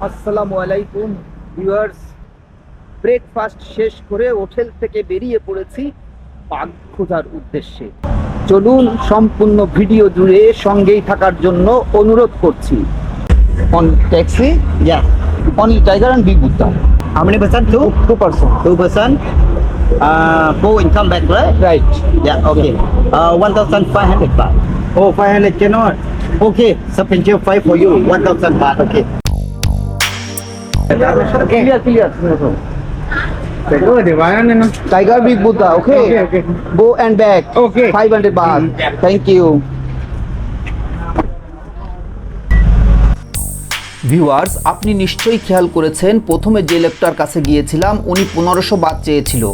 আসসালামু আলাইকুম viewers. Breakfast শেষ করে হোটেল থেকে বেরিয়ে পড়েছি বাঘ খোঁজার উদ্দেশ্যে। চলুন সম্পূর্ণ ভিডিও জুড়ে সঙ্গেই থাকার জন্য অনুরোধ করছি। On taxi, Yeah. Only tiger and big Buddha. How many person? Two person. Two person. Go income back, right? Right. Yeah. Okay. 1,500 baht. Oh, 500 cannot. Okay. Substantial 5 for you. 1,000 baht. Okay. Clear clear. No. Tiger big Buddha, okay Okay. Go and back. Okay. 500 baht। Thank you. Viewers, আপনি নিশ্চয়ই খেয়াল করেছেন প্রথমে যে লোকটার কাছে গিয়েছিলাম উনি 1500 বাত চেয়েছিল,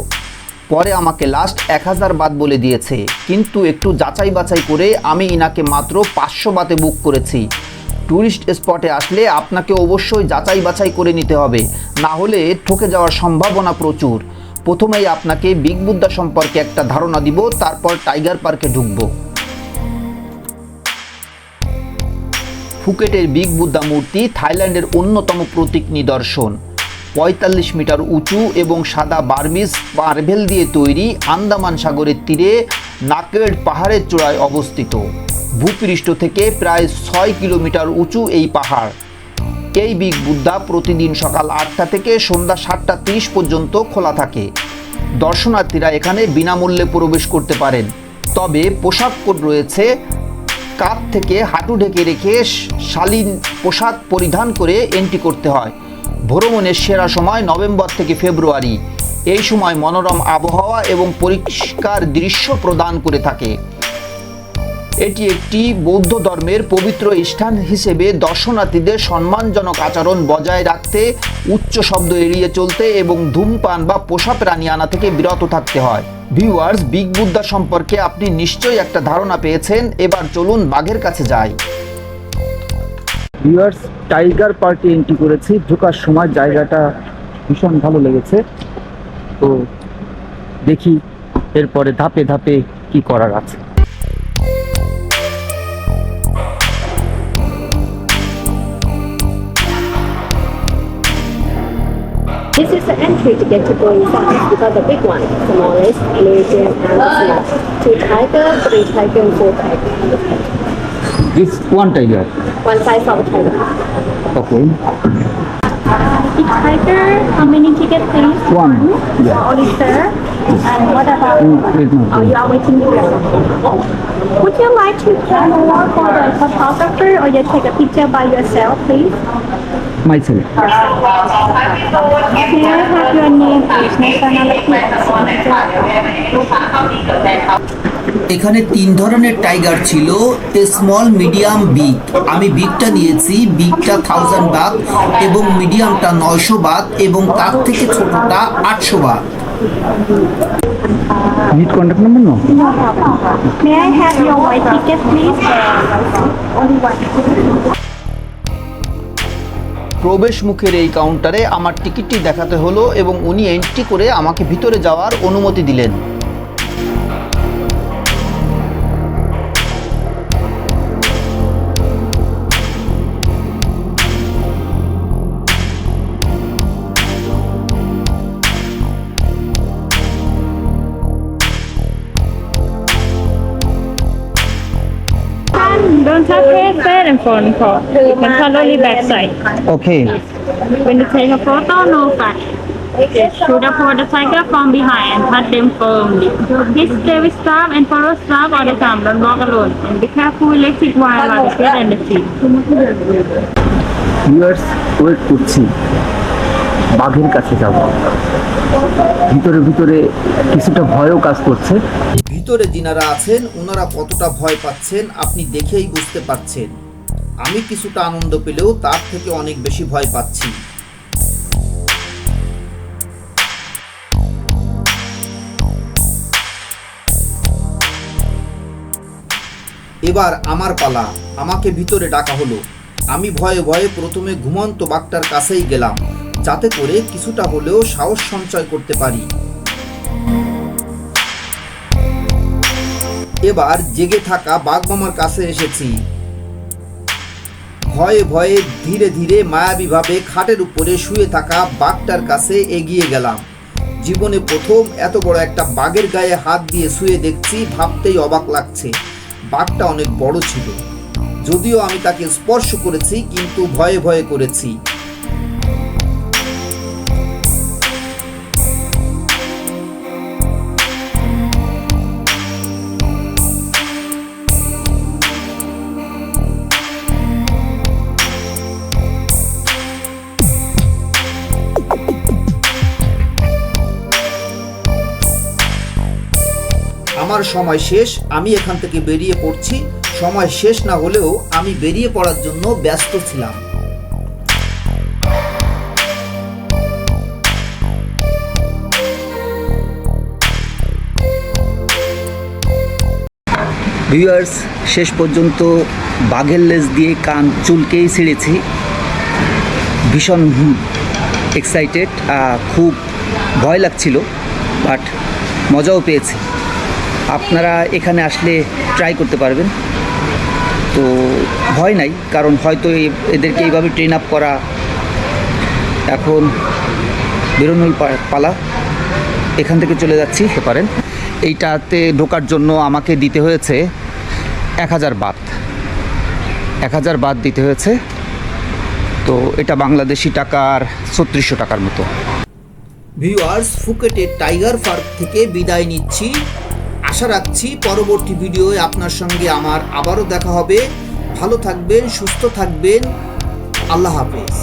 পরে আমাকে লাস্ট 1000 বাত বলে দিয়েছে, কিন্তু একটু যাচাই বাছাই করে আমি ইনাকে মাত্র 500 বাতে বুক করেছি। ট্যুরিস্ট স্পটে আসলে আপনাকে অবশ্যই যাচাই বাছাই করে নিতে হবে, না হলে ঠকে যাওয়ার সম্ভাবনা প্রচুর। প্রথমেই আপনাকে বিগ বুদ্ধা সম্পর্কে একটা ধারণা দিব, তারপর টাইগার পার্কে ঢুকবো। ফুকেটের বিগ বুদ্ধা মূর্তি থাইল্যান্ডের অন্যতম প্রতীক নিদর্শন। 45 মিটার উঁচু এবং সাদা বার্মিজ মার্বেল দিয়ে তৈরি, আন্দামান সাগরের তীরে নাকেড পাহাড়ের চূড়ায় অবস্থিত। ভূপৃষ্ঠ থেকে প্রায় 6 কিলোমিটার উঁচু এই পাহাড়। এই বিগ বুদ্ধা প্রতিদিন সকাল 8টা থেকে সন্ধ্যা 7:30 পর্যন্ত খোলা থাকে। দর্শনার্থীরা এখানে বিনামূল্যে প্রবেশ করতে পারেন, তবে পোশাক কোড রয়েছে। কাঁধ থেকে হাঁটু ঢেকে রেখে শালীন পোশাক পরিধান করে এন্ট্রি করতে হয়। ভ্রমণের সেরা সময় নভেম্বর থেকে ফেব্রুয়ারি। এই সময় মনোরম আবহাওয়া এবং পরিষ্কার দৃশ্য প্রদান করে থাকে। এটি একটি বৌদ্ধ ধর্মের পবিত্র স্থান হিসেবে দর্শনার্থীদের সম্মানজনক আচরণ বজায় রাখতে, উচ্চ শব্দ এড়িয়ে চলতে এবং ধূমপান বা পোষা প্রাণী আনা থেকে বিরত থাকতে হয়। ভিউয়ার্স, বিগ বুদ্ধা সম্পর্কে আপনি নিশ্চয়ই একটা ধারণা পেয়েছেন। এবার চলুন বাঘের কাছে যাই। ভিউয়ার্স, টাইগার পার্কে এন্ট্রি করেছি। ঢোকার সময় জায়গাটা ভীষণ ভালো লেগেছে, তো দেখি এরপরে ধাপে ধাপে কি করার আছে। This is the entry to get to go inside. We got the big one, smallest, medium, and small. 2 tiger, 3 tiger, and 4 tiger. This one tiger. One size of tiger. Okay. Big tiger, how many tickets please? One. Yeah. Only sir. And what about? Wait, no. Oh, you are waiting here. Would you like to come over for the photographer, or you take a picture by yourself, please? Myself. Can I have your name, please? Nationality. এখানে 3 ধরনের tiger ছিল, small, medium, big. আমি বিগটা নিয়েছি। বিগটা 1000 বাত এবং মিডিয়ামটা 900 বাত এবং তার থেকে ছোটটা 800 Baat. Need contact number? No. No problem. May I have your white ticket, please? Only one. প্রবেশ মুখের এই কাউন্টারে আমার টিকিটটি দেখাতে হলো এবং উনি এন্ট্রি করে আমাকে ভিতরে যাওয়ার অনুমতি দিলেন। Don't touch head, side, and front paw. You can turn only back side. Okay. When you take a photo, no front. Shoot up for the tiger from behind and touch them firmly. This stay with staff and follow staff all the time. Don't walk alone. And be careful with electric wire like the feet and the feet. Viewers, wait করছি, বাঘের কাছে যাব। ভিতরে ভিতরে কিছুটা ভয়ও কাজ করছে। ভিতরে যিনারা আছেন ওনারা কতটা ভয় পাচ্ছেন আপনি দেখেই বুঝতে পারছেন। আমি কিছুটা আনন্দ পেলেও তার থেকে অনেক বেশি ভয় পাচ্ছি। এবার আমার পালা। আমাকে ভিতরে ডাকা হলো। আমি ভয়ে ভয়ে প্রথমে ঘুমন্ত বাঘটার কাছেই গেলাম, যাতে করে কিছুটা হলেও সাহস সঞ্চয় করতে পারি। এবার জেগে থাকা বাঘ মামার কাছে এসেছি। ভয়ে ভয়ে ধীরে ধীরে মায়াবীভাবে খাটের উপরে শুয়ে থাকা বাঘটার কাছে এগিয়ে গেলাম। জীবনে প্রথম এত বড় একটা বাঘের গায়ে হাত দিয়ে শুয়ে দেখছি, ভাবতেই অবাক লাগছে। বাঘটা অনেক বড় ছিল, যদিও আমি তাকে স্পর্শ করেছি কিন্তু ভয়ে ভয়ে করেছি। আমার সময় শেষ, আমি এখান থেকে বেরিয়ে পড়ছি। সময় শেষ না হলেও আমি বেরিয়ে পড়ার জন্য ব্যস্ত ছিলাম। ভিউয়ার্স, শেষ পর্যন্ত বাঘের লেজ দিয়ে কান চুলকেই ছিঁড়েছি। ভীষণ এক্সাইটেড, খুব ভয় লাগছিল, বাট মজাও পেয়েছি। আপনারা এখানে আসলে ট্রাই করতে পারবেন, তো ভয় নাই, কারণ হয়তো এদেরকে এইভাবে ট্রেন আপ করা। এখন বেরোনোর পালা, এখান থেকে চলে যাচ্ছি। পারেন এইটাতে ঢোকার জন্য আমাকে দিতে হয়েছে 1000 বাত, 1000 বাত দিতে হয়েছে। তো এটা বাংলাদেশি টাকার 3600 টাকার মতো। ভিউয়ার্স, ফুকেটের টাইগার পার্ক থেকে বিদায় নিচ্ছি। আশা রাখছি পরবর্তী ভিডিওয়ে আপনার সঙ্গে আমার আবারও দেখা হবে। ভালো থাকবেন, সুস্থ থাকবেন। আল্লাহ হাফেজ।